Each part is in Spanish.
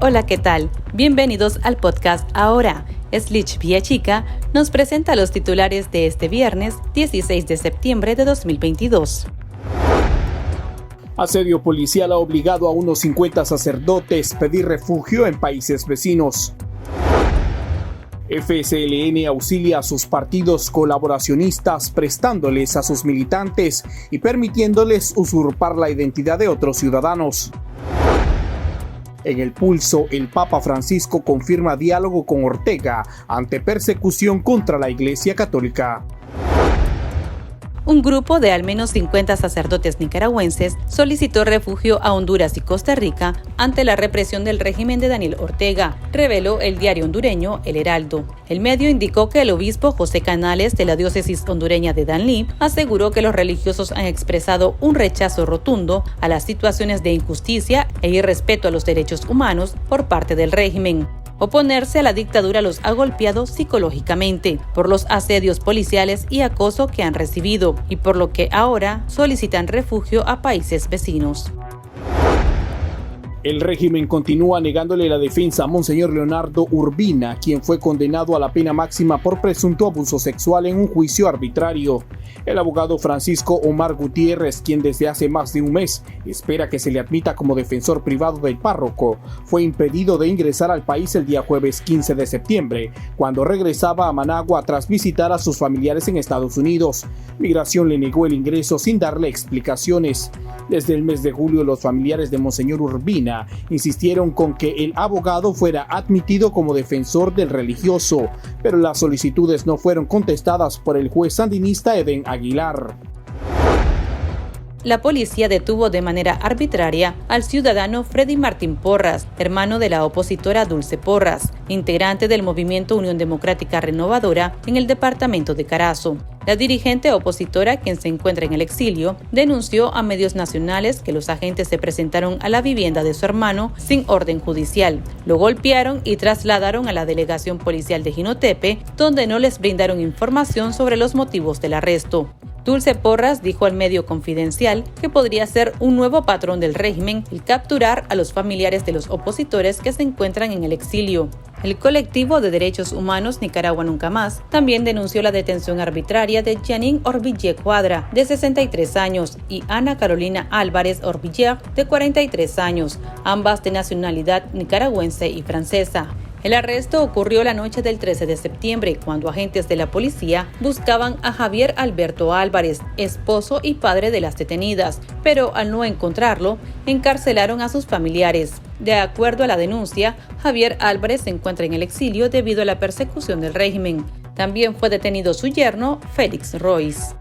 Hola, ¿qué tal? Bienvenidos al podcast Ahora. Slich Villachica nos presenta los titulares de este viernes 16 de septiembre de 2022. Asedio policial ha obligado a unos 50 sacerdotes a pedir refugio en países vecinos. FSLN auxilia a sus partidos colaboracionistas prestándoles a sus militantes y permitiéndoles usurpar la identidad de otros ciudadanos. En El Pulso, el Papa Francisco confirma diálogo con Ortega ante persecución contra la Iglesia Católica. Un grupo de al menos 50 sacerdotes nicaragüenses solicitó refugio a Honduras y Costa Rica ante la represión del régimen de Daniel Ortega, reveló el diario hondureño El Heraldo. El medio indicó que el obispo José Canales de la diócesis hondureña de Danlí aseguró que los religiosos han expresado un rechazo rotundo a las situaciones de injusticia e irrespeto a los derechos humanos por parte del régimen. Oponerse a la dictadura los ha golpeado psicológicamente por los asedios policiales y acoso que han recibido y por lo que ahora solicitan refugio a países vecinos. El régimen continúa negándole la defensa a Monseñor Leonardo Urbina, quien fue condenado a la pena máxima por presunto abuso sexual en un juicio arbitrario. El abogado Francisco Omar Gutiérrez, quien desde hace más de un mes espera que se le admita como defensor privado del párroco, fue impedido de ingresar al país el día jueves 15 de septiembre, cuando regresaba a Managua tras visitar a sus familiares en Estados Unidos. Migración le negó el ingreso sin darle explicaciones. Desde el mes de julio, los familiares de Monseñor Urbina insistieron con que el abogado fuera admitido como defensor del religioso, pero las solicitudes no fueron contestadas por el juez sandinista Eden Aguilar. La policía detuvo de manera arbitraria al ciudadano Freddy Martín Porras, hermano de la opositora Dulce Porras, integrante del movimiento Unión Democrática Renovadora en el departamento de Carazo. La dirigente opositora, quien se encuentra en el exilio, denunció a medios nacionales que los agentes se presentaron a la vivienda de su hermano sin orden judicial. Lo golpearon y trasladaron a la delegación policial de Jinotepe, donde no les brindaron información sobre los motivos del arresto. Dulce Porras dijo al medio Confidencial que podría ser un nuevo patrón del régimen el capturar a los familiares de los opositores que se encuentran en el exilio. El colectivo de derechos humanos Nicaragua Nunca Más también denunció la detención arbitraria de Janine Orbiller Cuadra, de 63 años, y Ana Carolina Álvarez Orbiller, de 43 años, ambas de nacionalidad nicaragüense y francesa. El arresto ocurrió la noche del 13 de septiembre, cuando agentes de la policía buscaban a Javier Alberto Álvarez, esposo y padre de las detenidas, pero al no encontrarlo, encarcelaron a sus familiares. De acuerdo a la denuncia, Javier Álvarez se encuentra en el exilio debido a la persecución del régimen. También fue detenido su yerno, Félix Royce.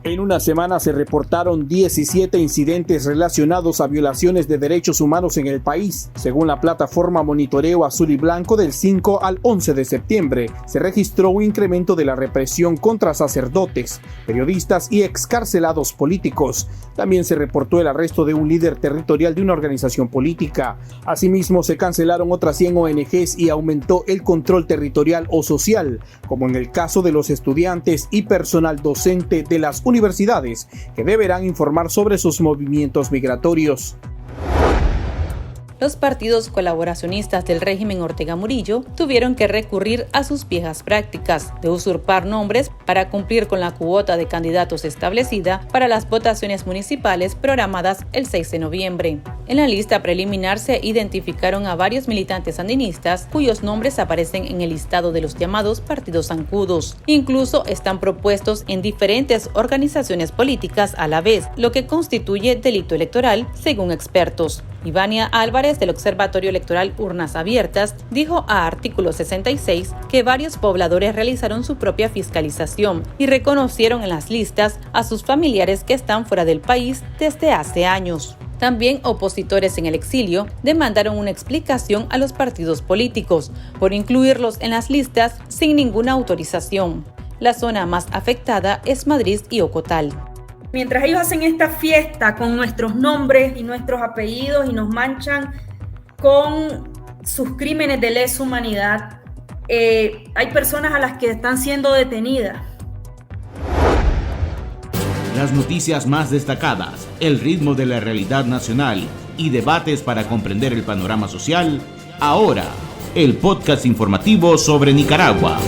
En una semana se reportaron 17 incidentes relacionados a violaciones de derechos humanos en el país. Según la plataforma Monitoreo Azul y Blanco, del 5 al 11 de septiembre, se registró un incremento de la represión contra sacerdotes, periodistas y excarcelados políticos. También se reportó el arresto de un líder territorial de una organización política. Asimismo, se cancelaron otras 100 ONGs y aumentó el control territorial o social, como en el caso de los estudiantes y personal docente de las universidades, que deberán informar sobre sus movimientos migratorios. Los partidos colaboracionistas del régimen Ortega Murillo tuvieron que recurrir a sus viejas prácticas de usurpar nombres para cumplir con la cuota de candidatos establecida para las votaciones municipales programadas el 6 de noviembre. En la lista preliminar se identificaron a varios militantes sandinistas cuyos nombres aparecen en el listado de los llamados partidos zancudos. Incluso están propuestos en diferentes organizaciones políticas a la vez, lo que constituye delito electoral, según expertos. Ivania Álvarez, del Observatorio Electoral Urnas Abiertas, dijo a Artículo 66 que varios pobladores realizaron su propia fiscalización y reconocieron en las listas a sus familiares que están fuera del país desde hace años. También opositores en el exilio demandaron una explicación a los partidos políticos por incluirlos en las listas sin ninguna autorización. La zona más afectada es Madrid y Ocotal. Mientras ellos hacen esta fiesta con nuestros nombres y nuestros apellidos y nos manchan con sus crímenes de lesa humanidad, hay personas a las que están siendo detenidas. Las noticias más destacadas, el ritmo de la realidad nacional, y debates para comprender el panorama social. Ahora, el podcast informativo sobre Nicaragua.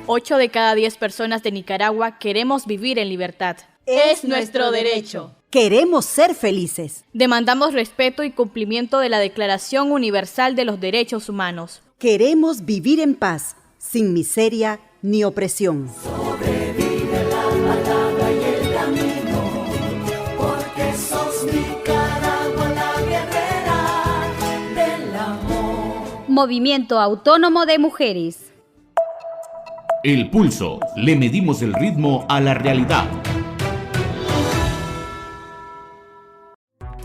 Ocho de cada 10 personas de Nicaragua queremos vivir en libertad. Es nuestro derecho. Queremos ser felices. Demandamos respeto y cumplimiento de la Declaración Universal de los Derechos Humanos. Queremos vivir en paz, sin miseria ni opresión. Sobrevive la palabra y el camino, porque sos Nicaragua la guerrera del amor. Movimiento Autónomo de Mujeres. El Pulso. Le medimos el ritmo a la realidad.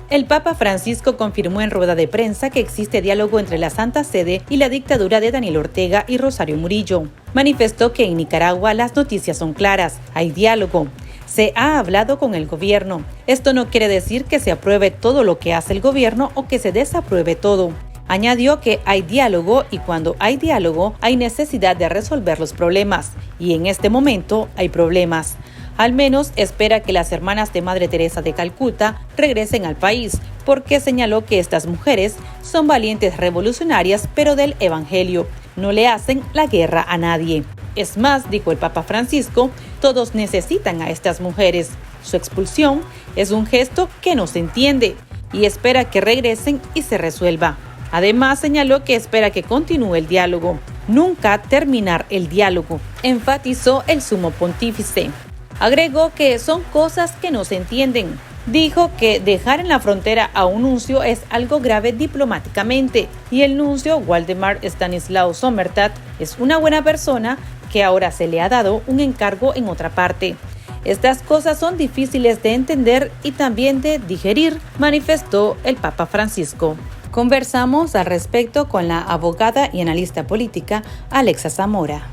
El Papa Francisco confirmó en rueda de prensa que existe diálogo entre la Santa Sede y la dictadura de Daniel Ortega y Rosario Murillo. Manifestó que en Nicaragua las noticias son claras, hay diálogo. Se ha hablado con el gobierno. Esto no quiere decir que se apruebe todo lo que hace el gobierno o que se desapruebe todo. Añadió que hay diálogo y cuando hay diálogo hay necesidad de resolver los problemas. Y en este momento hay problemas. Al menos espera que las hermanas de Madre Teresa de Calcuta regresen al país, porque señaló que estas mujeres son valientes revolucionarias, pero del Evangelio. No le hacen la guerra a nadie. Es más, dijo el Papa Francisco, todos necesitan a estas mujeres. Su expulsión es un gesto que no se entiende y espera que regresen y se resuelva. Además, señaló que espera que continúe el diálogo. Nunca terminar el diálogo, enfatizó el sumo pontífice. Agregó que son cosas que no se entienden. Dijo que dejar en la frontera a un nuncio es algo grave diplomáticamente y el nuncio Waldemar Stanislao Sommertat es una buena persona que ahora se le ha dado un encargo en otra parte. Estas cosas son difíciles de entender y también de digerir, manifestó el Papa Francisco. Conversamos al respecto con la abogada y analista política Alexa Zamora.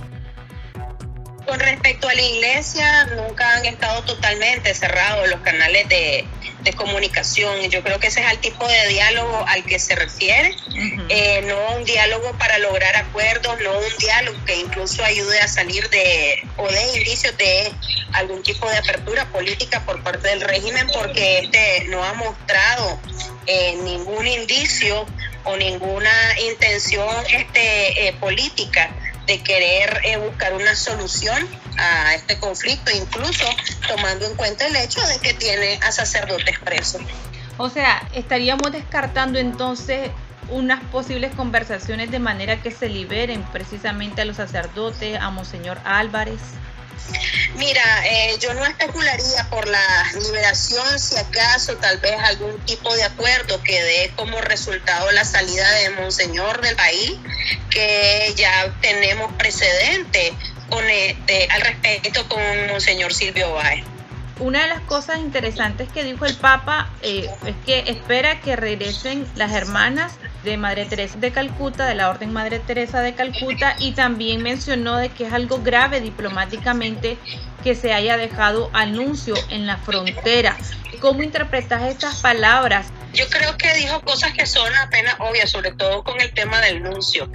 Con respecto a la iglesia, nunca han estado totalmente cerrados los canales de comunicación. Yo creo que ese es el tipo de diálogo al que se refiere. No un diálogo para lograr acuerdos, no un diálogo que incluso ayude a salir de indicios de algún tipo de apertura política por parte del régimen, porque no ha mostrado ningún indicio o ninguna intención política de querer buscar una solución a este conflicto, incluso tomando en cuenta el hecho de que tiene a sacerdotes presos. O sea, estaríamos descartando entonces unas posibles conversaciones de manera que se liberen precisamente a los sacerdotes, a Monseñor Álvarez. Mira, yo no especularía por la liberación, si acaso tal vez algún tipo de acuerdo que dé como resultado la salida de Monseñor del país, que ya tenemos precedente al respecto con Monseñor Silvio Báez. Una de las cosas interesantes que dijo el Papa es que espera que regresen las hermanas de Madre Teresa de Calcuta, de la Orden Madre Teresa de Calcuta, y también mencionó de que es algo grave diplomáticamente que se haya dejado al nuncio en la frontera. ¿Cómo interpretas estas palabras? Yo creo que dijo cosas que son apenas obvias, sobre todo con el tema del nuncio.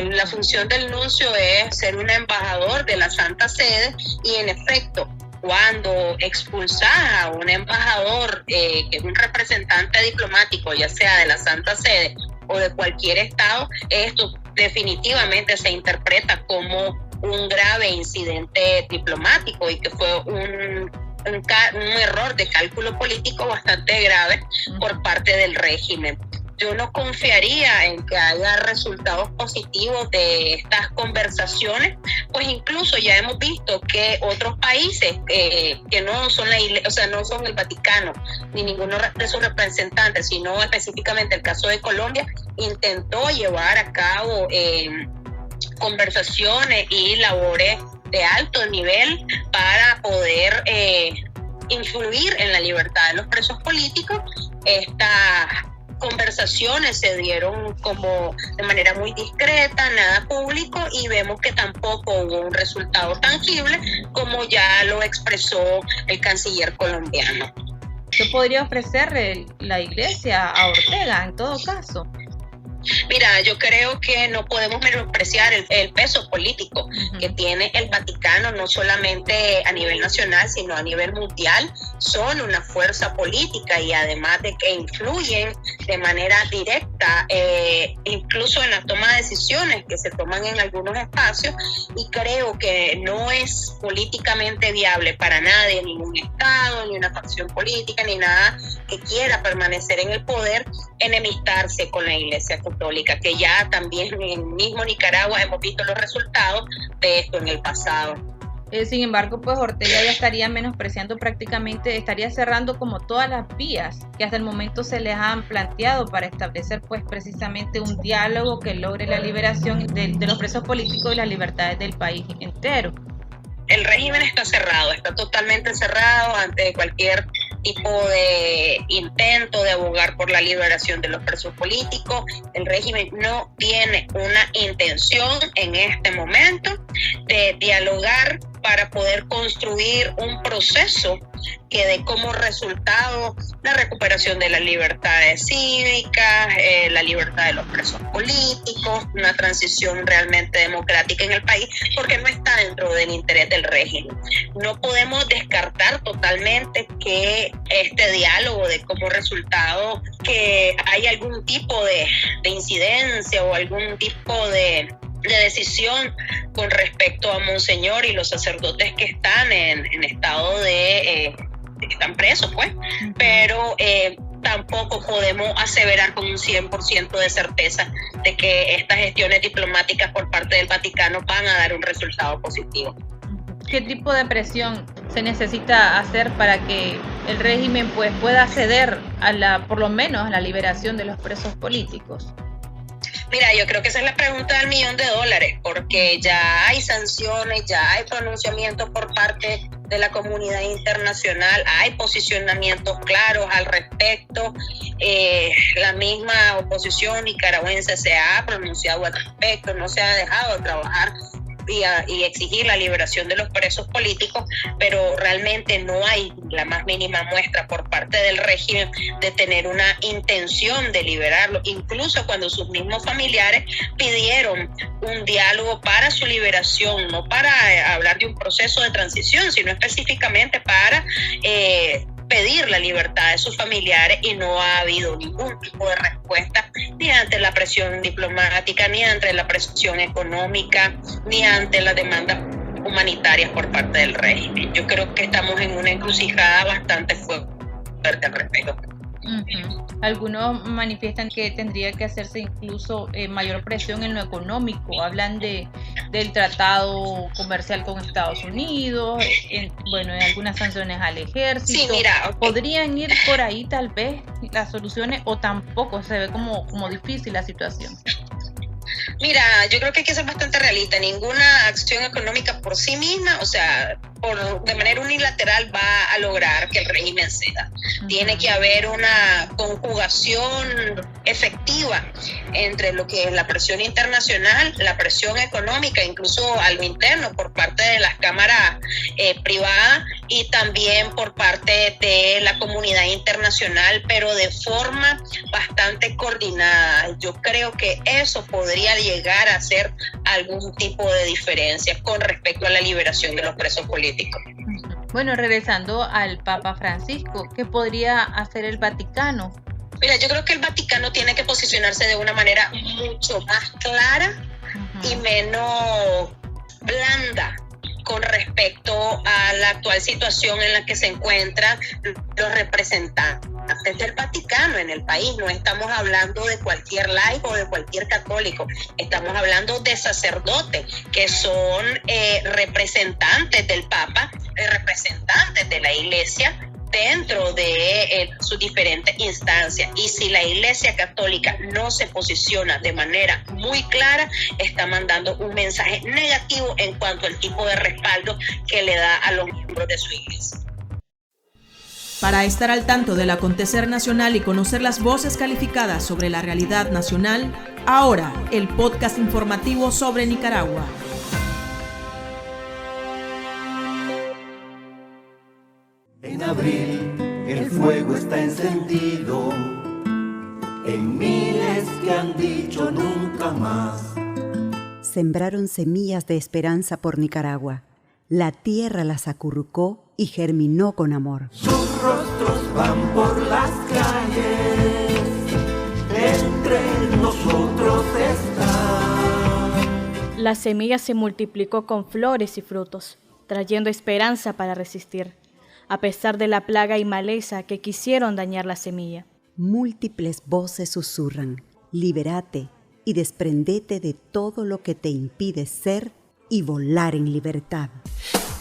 La función del nuncio es ser un embajador de la Santa Sede y en efecto, cuando expulsas a un embajador que es un representante diplomático, ya sea de la Santa Sede o de cualquier estado, esto definitivamente se interpreta como un grave incidente diplomático y que fue un error de cálculo político bastante grave por parte del régimen. Yo no confiaría en que haya resultados positivos de estas conversaciones, pues incluso ya hemos visto que otros países que no son la Iglesia, o sea, no son el Vaticano ni ninguno de sus representantes, sino específicamente el caso de Colombia, intentó llevar a cabo conversaciones y labores de alto nivel para poder influir en la libertad de los presos políticos. Estas conversaciones se dieron como de manera muy discreta, nada público, y vemos que tampoco hubo un resultado tangible como ya lo expresó el canciller colombiano. ¿Qué podría ofrecer la Iglesia a Ortega en todo caso? Mira, yo creo que no podemos menospreciar el peso político que tiene el Vaticano, no solamente a nivel nacional, sino a nivel mundial. Son una fuerza política y además de que influyen de manera directa, incluso en la toma de decisiones que se toman en algunos espacios, y creo que no es políticamente viable para nadie, ningún Estado, ni una facción política, ni nada que quiera permanecer en el poder, enemistarse con la Iglesia Católica, que ya también en el mismo Nicaragua hemos visto los resultados de esto en el pasado. Sin embargo, pues Ortega ya estaría menospreciando prácticamente, estaría cerrando como todas las vías que hasta el momento se les han planteado para establecer pues precisamente un diálogo que logre la liberación de los presos políticos y las libertades del país entero. El régimen está cerrado, está totalmente cerrado ante cualquier tipo de intento de abogar por la liberación de los presos políticos. El régimen no tiene una intención en este momento de dialogar para poder construir un proceso que dé como resultado la recuperación de las libertades cívicas, la libertad de los presos políticos, una transición realmente democrática en el país, porque no está dentro del interés del régimen. No podemos descartar totalmente que este diálogo dé como resultado que hay algún tipo de incidencia o algún tipo de decisión con respecto a Monseñor y los sacerdotes que están en estado de que están presos, pues, pero tampoco podemos aseverar con un 100% de certeza de que estas gestiones diplomáticas por parte del Vaticano van a dar un resultado positivo. ¿Qué tipo de presión se necesita hacer para que el régimen pues pueda ceder por lo menos a la liberación de los presos políticos? Mira, yo creo que esa es la pregunta del $1.000.000, porque ya hay sanciones, ya hay pronunciamientos por parte de la comunidad internacional, hay posicionamientos claros al respecto. La misma oposición nicaragüense se ha pronunciado al respecto, no se ha dejado de trabajar y exigir la liberación de los presos políticos, pero realmente no hay la más mínima muestra por parte del régimen de tener una intención de liberarlo, incluso cuando sus mismos familiares pidieron un diálogo para su liberación, no para hablar de un proceso de transición, sino específicamente para pedir la libertad de sus familiares, y no ha habido ningún tipo de respuesta ni ante la presión diplomática, ni ante la presión económica, ni ante las demandas humanitarias por parte del régimen. Yo creo que estamos en una encrucijada bastante fuerte al respecto. Algunos manifiestan que tendría que hacerse incluso mayor presión en lo económico. Hablan del tratado comercial con Estados Unidos, en algunas sanciones al ejército. Sí, mira, okay. ¿Podrían ir por ahí tal vez las soluciones, o tampoco se ve como difícil la situación? Mira, yo creo que hay que ser bastante realista. Ninguna acción económica por sí misma, o sea, de manera unilateral, va a lograr que el régimen ceda. Tiene que haber una conjugación efectiva entre lo que es la presión internacional, la presión económica, incluso a lo interno por parte de las cámaras privadas, y también por parte de la comunidad internacional, pero de forma bastante coordinada. Yo creo que eso podría llegar a ser algún tipo de diferencia con respecto a la liberación de los presos políticos. Bueno, regresando al Papa Francisco, ¿qué podría hacer el Vaticano? Mira, yo creo que el Vaticano tiene que posicionarse de una manera mucho más clara y menos blanda con respecto a la actual situación en la que se encuentran los representantes del Vaticano en el país. No estamos hablando de cualquier laico o de cualquier católico, estamos hablando de sacerdotes que son representantes del Papa, representantes de la Iglesia dentro de sus diferentes instancias, y si la Iglesia Católica no se posiciona de manera muy clara, está mandando un mensaje negativo en cuanto al tipo de respaldo que le da a los miembros de su Iglesia. Para estar al tanto del acontecer nacional y conocer las voces calificadas sobre la realidad nacional, ahora el podcast informativo sobre Nicaragua. En abril el fuego está encendido, en miles que han dicho nunca más. Sembraron semillas de esperanza por Nicaragua. La tierra las acurrucó y germinó con amor. Sus rostros van por las calles, entre nosotros están. La semilla se multiplicó con flores y frutos, trayendo esperanza para resistir, a pesar de la plaga y maleza que quisieron dañar la semilla. Múltiples voces susurran, libérate y desprendete de todo lo que te impide ser y volar en libertad.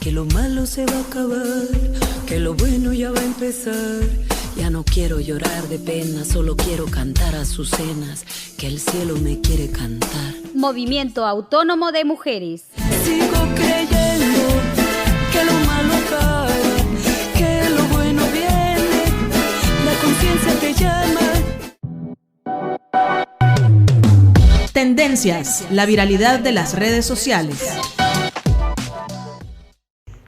Que lo malo se va a acabar, que lo bueno ya va a empezar. Ya no quiero llorar de pena, solo quiero cantar azucenas, que el cielo me quiere cantar. Movimiento Autónomo de Mujeres. Sigo creyendo que lo malo acaba, que lo bueno viene, la conciencia te llama. Tendencias, la viralidad de las redes sociales.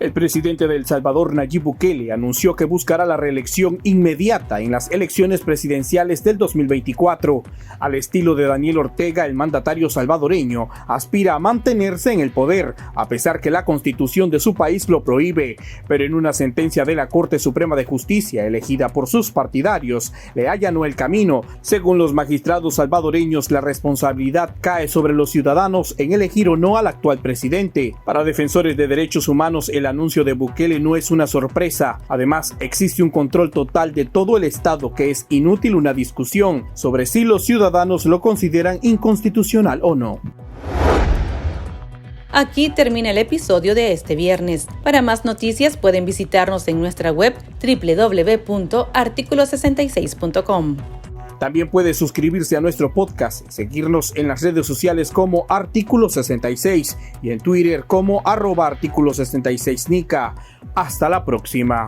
El presidente de El Salvador, Nayib Bukele, anunció que buscará la reelección inmediata en las elecciones presidenciales del 2024. Al estilo de Daniel Ortega, el mandatario salvadoreño aspira a mantenerse en el poder, a pesar que la constitución de su país lo prohíbe. Pero en una sentencia de la Corte Suprema de Justicia, elegida por sus partidarios, le allanó el camino. Según los magistrados salvadoreños, la responsabilidad cae sobre los ciudadanos en elegir o no al actual presidente. Para defensores de derechos humanos, el anuncio de Bukele no es una sorpresa. Además, existe un control total de todo el Estado que es inútil una discusión sobre si los ciudadanos lo consideran inconstitucional o no. Aquí termina el episodio de este viernes. Para más noticias pueden visitarnos en nuestra web www.articulo66.com. También puede suscribirse a nuestro podcast y seguirnos en las redes sociales como Artículo 66 y en Twitter como @Artículo 66Nica. Hasta la próxima.